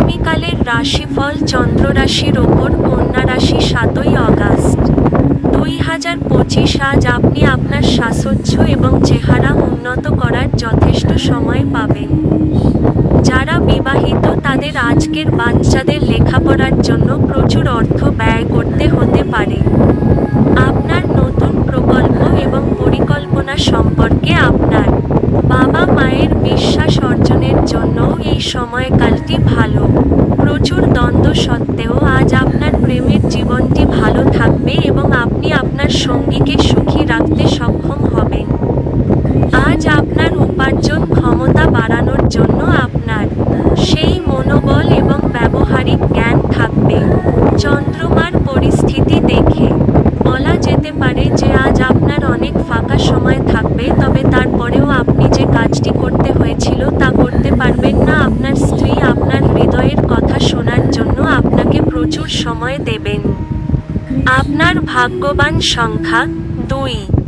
আগামীকালের রাশিফল চন্দ্র রাশির ওপর কন্যা রাশি 7ই আগস্ট 2025। আজ আপনি আপনার সাজসজ্জ এবং চেহারা উন্নত করার যথেষ্ট সময় পাবেন। যারা বিবাহিত তাদের আজকের বাচ্চাদের লেখাপড়ার জন্য প্রচুর অর্থ ব্যয় করতে হতে পারে। আপনার নতুন প্রকল্প এবং পরিকল্পনা সম্পর্কে আপনার বাবা মায়ের বিশ্বাস অর্জনের জন্য এই সময়কালটি ভালো। প্রচুর দ্বন্দ্ব সত্ত্বেও আজ আপনার প্রেমের জীবনটি ভালো থাকবে এবং আপনি আপনার সঙ্গীকে সুখী রাখতে সক্ষম হবেন। আজ আপনার উপার্জন ক্ষমতা বাড়ানোর জন্য আপনার সেই মনোবল এবং ব্যবহারিক জ্ঞান থাকবে। চন্দ্রমার পরিস্থিতি দেখে বলা যেতে পারে যে আজ আপনার অনেক ফাঁকা সময় থাকবে, তবে তারপরেও আপনি যে কাজটি করতে হয়েছিল তা করতে পারবেন না। আপনার স্ত্রী আপনার হৃদয়ের কথা শোনার জন্য আপনাকে প্রচুর সময় দেবেন। আপনার ভাগ্যবান সংখ্যা 2।